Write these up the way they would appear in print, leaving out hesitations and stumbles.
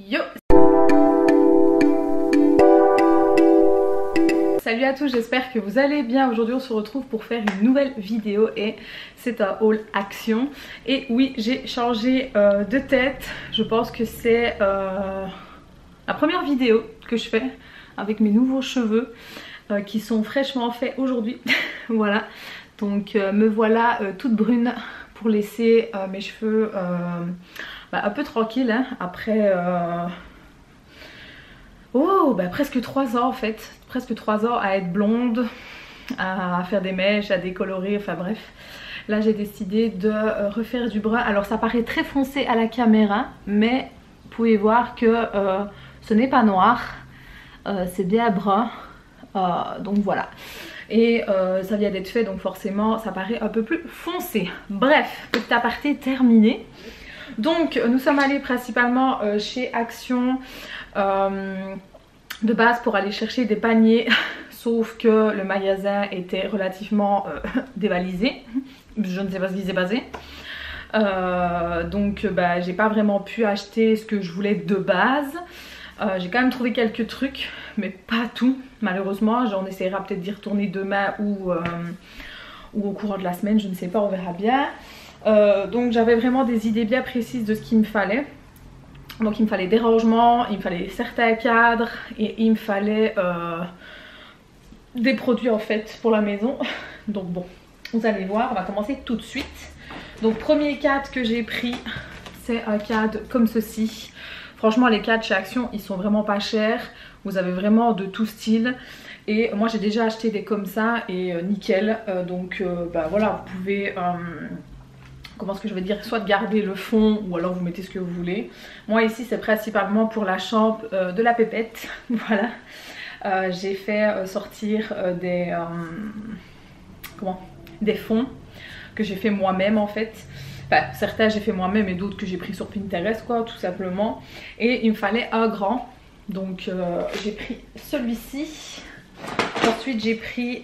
Yo! Salut à tous, j'espère que vous allez bien. Aujourd'hui on se retrouve pour faire une nouvelle vidéo et c'est un haul action. Et oui, j'ai changé de tête. Je pense que c'est la première vidéo que je fais avec mes nouveaux cheveux qui sont fraîchement faits aujourd'hui. Voilà, donc me voilà toute brune pour laisser mes cheveux un peu tranquilles hein, après presque 3 ans en fait. Presque 3 ans à être blonde, à faire des mèches, à décolorer, enfin bref. Là j'ai décidé de refaire du brun. Alors ça paraît très foncé à la caméra, mais vous pouvez voir que ce n'est pas noir, c'est bien brun. Donc voilà. Et ça vient d'être fait, donc forcément ça paraît un peu plus foncé. Bref, petit aparté terminé. Donc nous sommes allés principalement chez Action de base pour aller chercher des paniers, sauf que le magasin était relativement dévalisé. Je ne sais pas ce qui s'est passé. Donc j'ai pas vraiment pu acheter ce que je voulais de base. J'ai quand même trouvé quelques trucs, mais pas tout malheureusement. On essaiera peut-être d'y retourner demain ou au courant de la semaine, je ne sais pas, on verra bien. Donc j'avais vraiment des idées bien précises de ce qu'il me fallait. Donc il me fallait des rangements, il me fallait certains cadres et il me fallait des produits en fait pour la maison. Donc bon, vous allez voir, on va commencer tout de suite. Donc premier cadre que j'ai pris, c'est un cadre comme ceci. Franchement les cadres chez Action, ils sont vraiment pas chers. Vous avez vraiment de tout style. Et moi j'ai déjà acheté des comme ça et nickel. Donc voilà, vous pouvez... comment est-ce que je vais dire, soit de garder le fond ou alors vous mettez ce que vous voulez. Moi ici c'est principalement pour la chambre de la pépette. Voilà, j'ai fait sortir des fonds que j'ai fait moi-même en fait. Enfin, certains j'ai fait moi-même et d'autres que j'ai pris sur Pinterest quoi, tout simplement. Et il me fallait un grand, donc j'ai pris celui-ci. Ensuite j'ai pris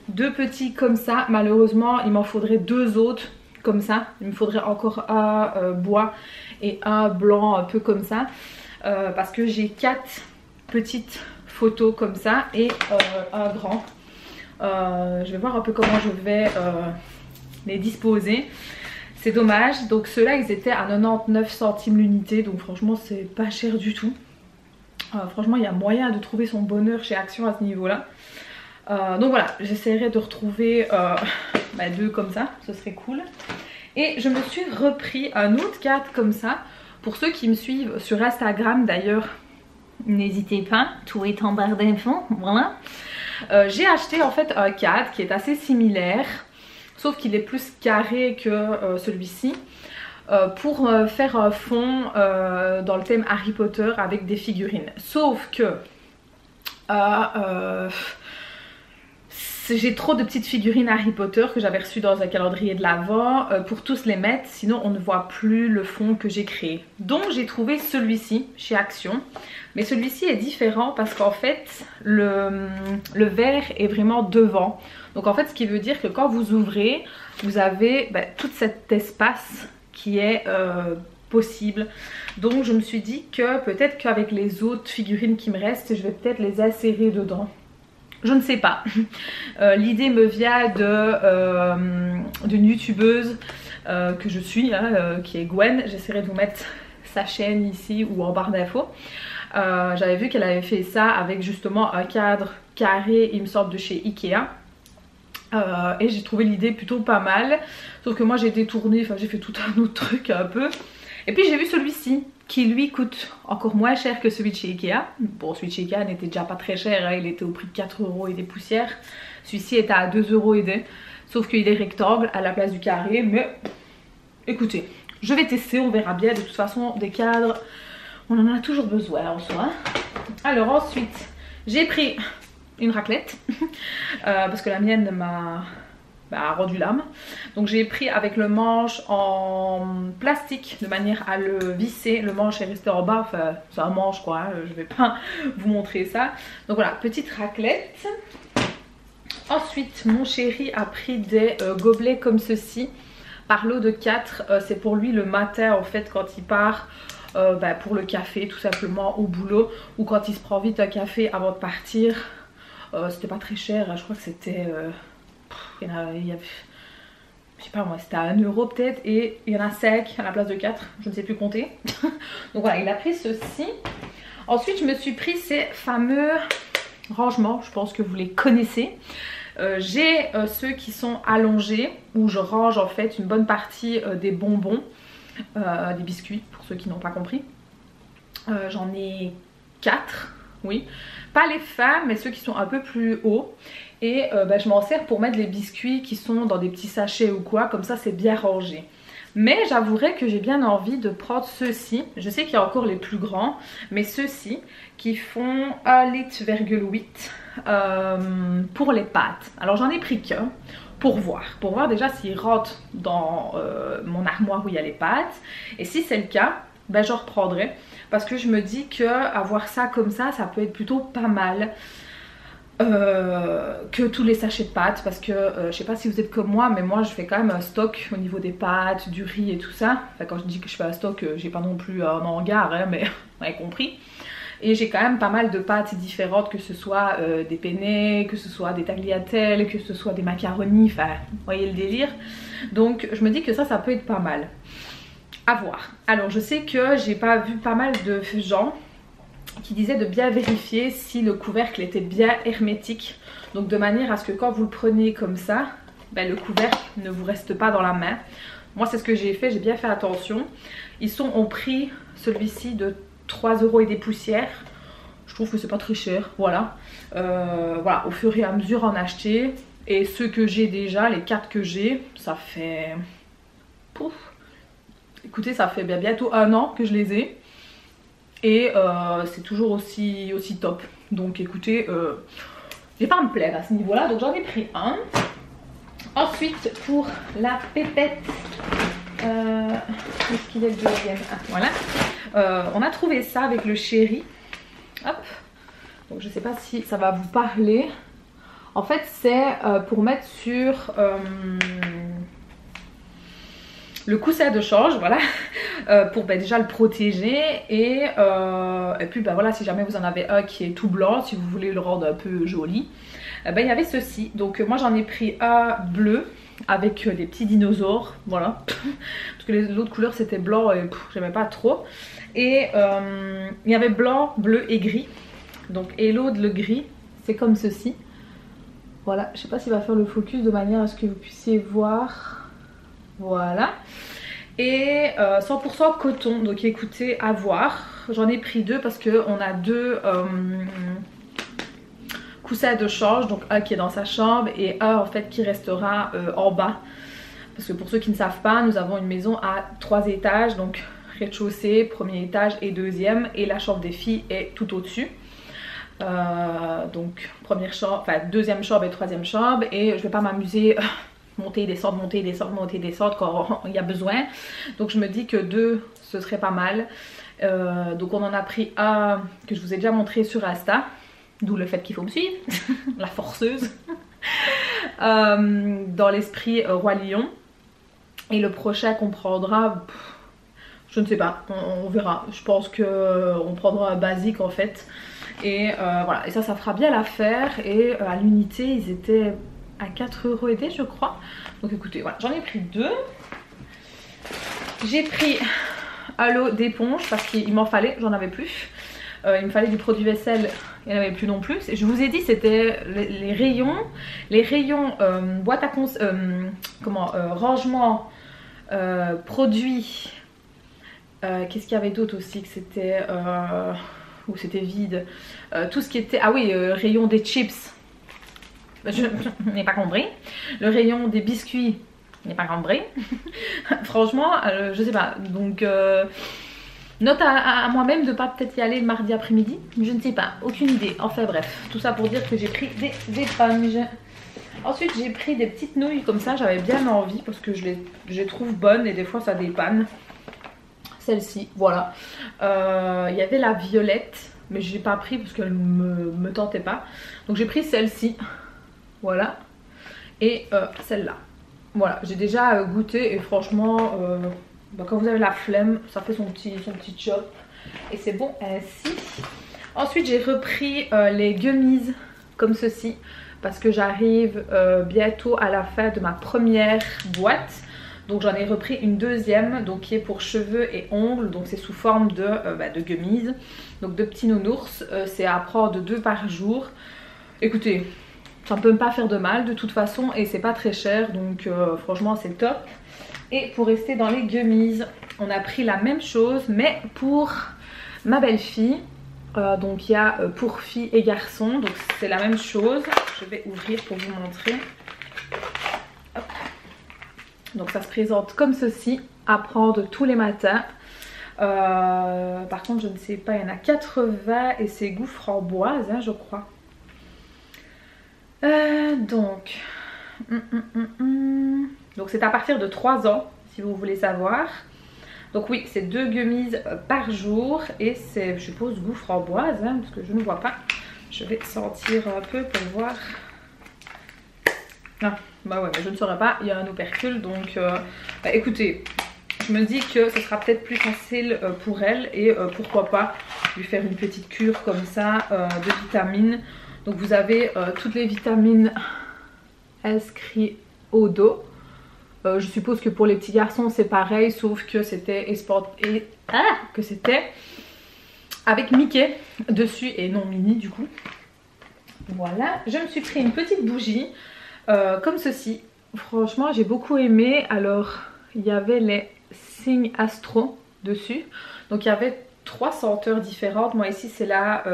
2 petits comme ça. Malheureusement il m'en faudrait 2 autres comme ça. Il me faudrait encore un bois et un blanc un peu comme ça. Parce que j'ai 4 petites photos comme ça et un grand. Je vais voir un peu comment je vais les disposer. C'est dommage. Donc ceux-là ils étaient à 99 centimes l'unité. Donc franchement c'est pas cher du tout. Franchement il y a moyen de trouver son bonheur chez Action à ce niveau-là. Donc voilà, j'essaierai de retrouver 2 comme ça, ce serait cool. Et je me suis repris un autre cadre comme ça. Pour ceux qui me suivent sur Instagram d'ailleurs, n'hésitez pas, tout est en barre d'infos, voilà. J'ai acheté en fait un cadre qui est assez similaire, sauf qu'il est plus carré que celui-ci. Pour faire un fond dans le thème Harry Potter avec des figurines. Sauf que... j'ai trop de petites figurines Harry Potter que j'avais reçues dans un calendrier de l'Avent pour tous les mettre, sinon on ne voit plus le fond que j'ai créé. Donc j'ai trouvé celui-ci chez Action, mais celui-ci est différent parce qu'en fait le verre est vraiment devant. Donc en fait ce qui veut dire que quand vous ouvrez, vous avez tout cet espace qui est possible. Donc je me suis dit que peut-être qu'avec les autres figurines qui me restent, je vais peut-être les insérer dedans. Je ne sais pas. L'idée me vient d'une youtubeuse que je suis, hein, qui est Gwen. J'essaierai de vous mettre sa chaîne ici ou en barre d'infos. J'avais vu qu'elle avait fait ça avec justement un cadre carré, il me semble, de chez Ikea. Et j'ai trouvé l'idée plutôt pas mal. Sauf que moi j'ai détourné, enfin j'ai fait tout un autre truc un peu. Et puis j'ai vu celui-ci qui lui coûte encore moins cher que celui de chez Ikea. Bon, celui de chez Ikea n'était déjà pas très cher, hein, il était au prix de 4 € et des poussières. Celui-ci était à 2 € et des. Sauf qu'il est rectangle à la place du carré. Mais écoutez, je vais tester, on verra bien. De toute façon, des cadres, on en a toujours besoin en soi. Alors ensuite, j'ai pris une raclette parce que la mienne m'a rendu l'âme. Donc j'ai pris avec le manche en plastique de manière à le visser. Le manche est resté en bas, enfin c'est un manche quoi, hein, je vais pas vous montrer ça. Donc voilà, petite raclette. Ensuite mon chéri a pris des gobelets comme ceci par lot de 4. C'est pour lui le matin en fait quand il part pour le café tout simplement au boulot, ou quand il se prend vite un café avant de partir. C'était pas très cher, je crois que c'était il y avait, je sais pas moi, c'était à 1 euro peut-être, et il y en a 5 à la place de 4, je ne sais plus compter. Donc voilà, il a pris ceci. Ensuite je me suis pris ces fameux rangements, je pense que vous les connaissez. J'ai ceux qui sont allongés, où je range en fait une bonne partie des bonbons, des biscuits pour ceux qui n'ont pas compris. J'en ai 4, oui, pas les fins mais ceux qui sont un peu plus hauts. Et je m'en sers pour mettre les biscuits qui sont dans des petits sachets ou quoi, comme ça c'est bien rangé. Mais j'avouerai que j'ai bien envie de prendre ceux-ci. Je sais qu'il y a encore les plus grands, mais ceux-ci qui font 1,8 litre pour les pâtes. Alors j'en ai pris qu'un pour voir déjà s'ils rentrent dans mon armoire où il y a les pâtes. Et si c'est le cas, j'en reprendrai. Parce que je me dis que avoir ça comme ça peut être plutôt pas mal. Que tous les sachets de pâtes, parce que je sais pas si vous êtes comme moi, mais moi je fais quand même un stock au niveau des pâtes, du riz et tout ça. Enfin, quand je dis que je fais un stock, j'ai pas non plus un hangar, hein, mais vous avez compris. Et j'ai quand même pas mal de pâtes différentes, que ce soit des penne, que ce soit des tagliatelles, que ce soit des macaronis, enfin vous voyez le délire. Donc je me dis que ça peut être pas mal à voir. Alors je sais que j'ai pas vu pas mal de gens qui disait de bien vérifier si le couvercle était bien hermétique, donc de manière à ce que quand vous le prenez comme ça, le couvercle ne vous reste pas dans la main. Moi c'est ce que j'ai fait, j'ai bien fait attention. Ils ont pris celui-ci de 3 € et des poussières. Je trouve que c'est pas très cher, voilà. Voilà, au fur et à mesure en acheter. Et ceux que j'ai déjà, les 4 que j'ai, ça fait... Pouf. Écoutez, ça fait bientôt 1 an que je les ai. Et c'est toujours aussi top. Donc écoutez, j'ai pas à me plaindre à ce niveau là. Donc j'en ai pris un. Ensuite pour la pépette, qu'est-ce qu'il est le deuxième? Ah voilà, on a trouvé ça avec le chéri. Hop. Donc je sais pas si ça va vous parler. En fait c'est pour mettre sur le coussin de change, voilà, pour déjà le protéger. Et puis voilà, si jamais vous en avez un qui est tout blanc, si vous voulez le rendre un peu joli, il y avait ceci. Donc moi j'en ai pris un bleu avec des petits dinosaures, voilà, parce que l'autre couleur c'était blanc et j'aimais pas trop. Et il y avait blanc, bleu et gris. Donc et l'autre, le gris, c'est comme ceci. Voilà, je sais pas s'il va faire le focus de manière à ce que vous puissiez voir. Voilà, et 100% coton, donc écoutez, à voir. J'en ai pris 2 parce qu'on a 2 coussins de change, donc un qui est dans sa chambre et un en fait qui restera en bas. Parce que pour ceux qui ne savent pas, nous avons une maison à 3 étages, donc rez-de-chaussée, premier étage et deuxième, et la chambre des filles est tout au-dessus. Donc première chambre, enfin deuxième chambre et troisième chambre, et je vais pas m'amuser monter, descendre, monter, descendre, monter, descendre quand il y a besoin. Donc je me dis que 2 ce serait pas mal. Donc on en a pris un que je vous ai déjà montré sur Insta, d'où le fait qu'il faut me suivre, la forceuse, dans l'esprit Roi Lion. Et le prochain qu'on prendra, je ne sais pas, on verra. Je pense qu'on prendra un basique en fait. Et voilà, et ça fera bien l'affaire. Et à l'unité ils étaient à 4 € aidés je crois. Donc écoutez, voilà, j'en ai pris 2. J'ai pris un lot d'éponges parce qu'il m'en fallait, j'en avais plus. Il me fallait du produit vaisselle, il n'y en avait plus non plus. Et je vous ai dit c'était les rayons boîte à rangement, produits. Qu'est-ce qu'il y avait d'autre aussi que c'était où c'était vide, tout ce qui était, ah oui, rayon des chips. Je n'ai pas compris. Le rayon des biscuits, je n'ai pas compris. Franchement, je sais pas. Donc, note à moi-même de pas peut-être y aller le mardi après-midi. Je ne sais pas, aucune idée. Enfin bref, tout ça pour dire que j'ai pris des éponges. Ensuite, j'ai pris des petites nouilles comme ça. J'avais bien envie parce que je les trouve bonnes et des fois ça dépanne. Celle-ci, voilà. Il y avait la violette, mais je n'ai pas pris parce qu'elle me tentait pas. Donc j'ai pris celle-ci. Voilà, et celle-là. Voilà, j'ai déjà goûté et franchement bah, quand vous avez la flemme, ça fait son petit job. Et c'est bon ainsi. Ensuite j'ai repris les gummies comme ceci. Parce que j'arrive bientôt à la fin de ma première boîte. Donc j'en ai repris une deuxième, donc qui est pour cheveux et ongles. Donc c'est sous forme de gummies. Donc de petits nounours. C'est à prendre 2 par jour. Écoutez, ça ne peut pas faire de mal de toute façon. Et c'est pas très cher. Donc franchement c'est top. Et pour rester dans les gummies, on a pris la même chose. Mais pour ma belle-fille. Donc il y a pour filles et garçons. Donc c'est la même chose. Je vais ouvrir pour vous montrer. Hop. Donc ça se présente comme ceci, à prendre tous les matins. Par contre je ne sais pas, il y en a 80 et c'est goût framboise hein, je crois. Donc c'est à partir de 3 ans si vous voulez savoir. Donc oui, c'est 2 gummies par jour et c'est, je suppose, goût framboise, hein, parce que je ne vois pas. Je vais sentir un peu pour voir. Ah, bah ouais, mais je ne saurais pas, il y a un opercule, donc écoutez, je me dis que ce sera peut-être plus facile pour elle et pourquoi pas lui faire une petite cure comme ça de vitamines. Donc vous avez toutes les vitamines inscrites au dos. Je suppose que pour les petits garçons c'est pareil, sauf que c'était avec Mickey dessus et non Minnie du coup. Voilà, je me suis pris une petite bougie comme ceci. Franchement j'ai beaucoup aimé. Alors il y avait les signes astro dessus. Donc il y avait 3 senteurs différentes. Moi ici c'est la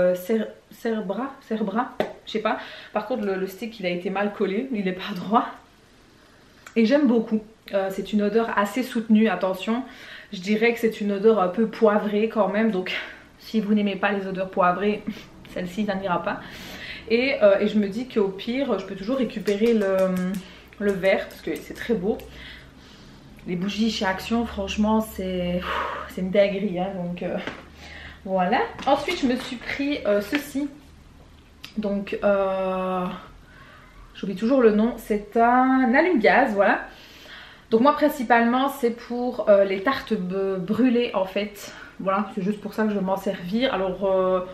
Cerbra, je sais pas. Par contre le stick il a été mal collé, il n'est pas droit. Et j'aime beaucoup, c'est une odeur assez soutenue, attention, je dirais que c'est une odeur un peu poivrée quand même, donc si vous n'aimez pas les odeurs poivrées, celle-ci ça n'ira pas. Et je me dis qu'au pire, je peux toujours récupérer le verre, parce que c'est très beau. Les bougies chez Action, franchement, c'est une dinguerie, hein, donc voilà. Ensuite, je me suis pris ceci, donc... j'oublie toujours le nom, c'est un allume-gaz, voilà. Donc moi principalement c'est pour les tartes brûlées en fait. Voilà, c'est juste pour ça que je vais m'en servir. Alors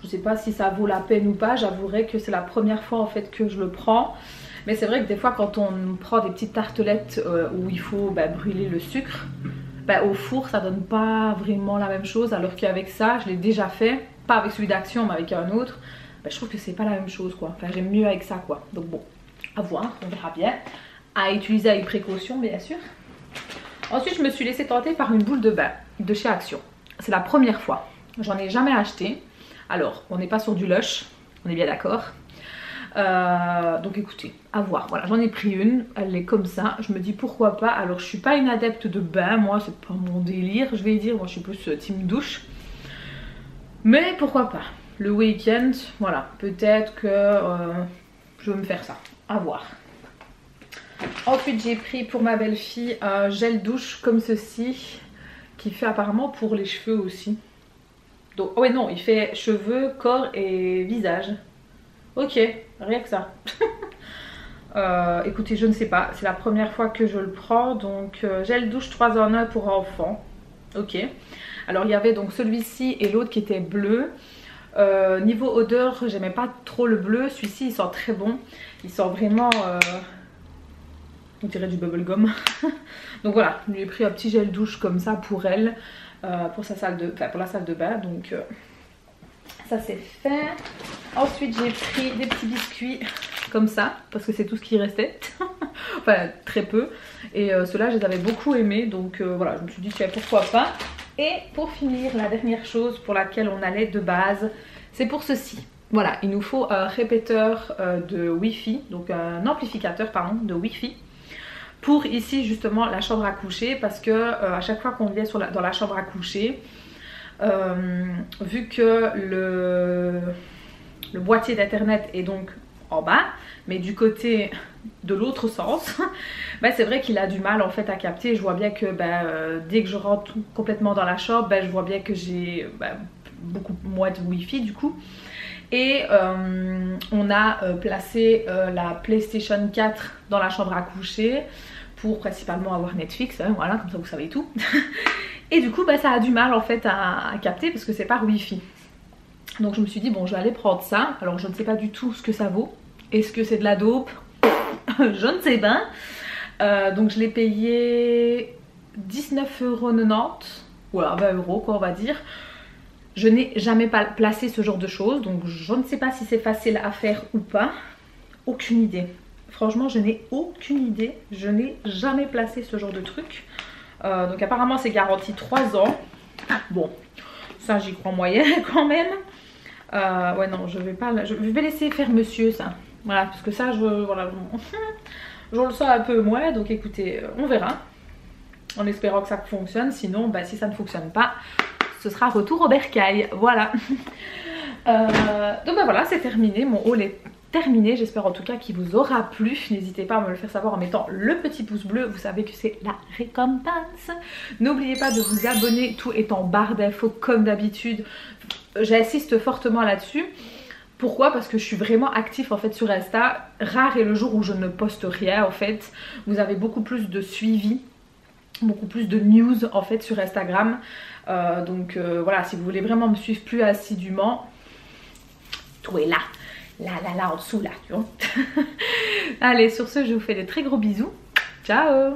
je sais pas si ça vaut la peine ou pas, j'avouerai que c'est la première fois en fait que je le prends. Mais c'est vrai que des fois quand on prend des petites tartelettes où il faut brûler le sucre, au four ça donne pas vraiment la même chose. Alors qu'avec ça, je l'ai déjà fait, pas avec celui d'Action mais avec un autre. Je trouve que c'est pas la même chose quoi, enfin j'aime mieux avec ça quoi. Donc bon, à voir, on verra bien. À utiliser avec précaution bien sûr. Ensuite je me suis laissée tenter par une boule de bain de chez Action. C'est la première fois, j'en ai jamais acheté. Alors on n'est pas sur du Lush, on est bien d'accord. Donc écoutez, à voir, voilà j'en ai pris une, elle est comme ça. Je me dis pourquoi pas, alors je suis pas une adepte de bain, moi c'est pas mon délire je vais dire. Moi je suis plus team douche. Mais pourquoi pas. Le week-end, voilà, peut-être que je vais me faire ça, à voir. Ensuite j'ai pris pour ma belle-fille un gel douche comme ceci, qui fait apparemment pour les cheveux aussi. Donc, oh ouais non, il fait cheveux, corps et visage. Ok, rien que ça. Écoutez, je ne sais pas, c'est la première fois que je le prends, donc gel douche 3 en 1 pour enfants. Ok, alors il y avait donc celui-ci et l'autre qui était bleu. Niveau odeur, j'aimais pas trop le bleu. Celui-ci il sent très bon. Il sent vraiment on dirait du bubblegum. Donc voilà, je lui ai pris un petit gel douche comme ça pour elle, pour sa salle de, pour la salle de bain. Donc ça c'est fait. Ensuite j'ai pris des petits biscuits comme ça parce que c'est tout ce qui restait. Enfin très peu. Et ceux-là je les avais beaucoup aimés. Donc voilà, je me suis dit tiens, pourquoi pas. Et pour finir, la dernière chose pour laquelle on allait de base, c'est pour ceci. Voilà, il nous faut un répéteur de Wi-Fi, donc un amplificateur pardon, de Wi-Fi. Pour ici justement la chambre à coucher, parce que à chaque fois qu'on vient dans la chambre à coucher, vu que le boîtier d'internet est donc en bas, mais du côté de l'autre sens, c'est vrai qu'il a du mal en fait à capter. Je vois bien que dès que je rentre complètement dans la chambre, je vois bien que j'ai beaucoup moins de wifi du coup. Et on a placé la PlayStation 4 dans la chambre à coucher pour principalement avoir Netflix, hein, voilà, comme ça vous savez tout. Et du coup bah, ça a du mal en fait à capter parce que c'est par Wi-Fi. Donc je me suis dit bon je vais aller prendre ça. Alors je ne sais pas du tout ce que ça vaut. Est-ce que c'est de la dope? Je ne sais pas. Donc je l'ai payé 19,90 €, voilà 20 € quoi on va dire. Je n'ai jamais placé ce genre de choses, donc je ne sais pas si c'est facile à faire ou pas. Aucune idée. Franchement je n'ai aucune idée. Je n'ai jamais placé ce genre de truc. Donc apparemment c'est garanti 3 ans. Bon, ça j'y crois moyen quand même. Ouais non je vais pas, je vais laisser faire monsieur ça. Voilà parce que ça voilà, je le sens un peu moins. Donc écoutez on verra. En espérant que ça fonctionne. Sinon bah, si ça ne fonctionne pas ce sera retour au bercail. Voilà. Donc bah voilà c'est terminé. Mon haul est terminé. J'espère en tout cas qu'il vous aura plu. N'hésitez pas à me le faire savoir en mettant le petit pouce bleu. Vous savez que c'est la récompense. N'oubliez pas de vous abonner. Tout est en barre d'infos comme d'habitude. J'insiste fortement là-dessus. Pourquoi? Parce que je suis vraiment active en fait sur Insta. Rare est le jour où je ne poste rien en fait. Vous avez beaucoup plus de suivi, beaucoup plus de news en fait sur Instagram. Donc voilà, si vous voulez vraiment me suivre plus assidûment, tout est là. Là en dessous là, tu vois. Allez, sur ce, je vous fais de très gros bisous. Ciao!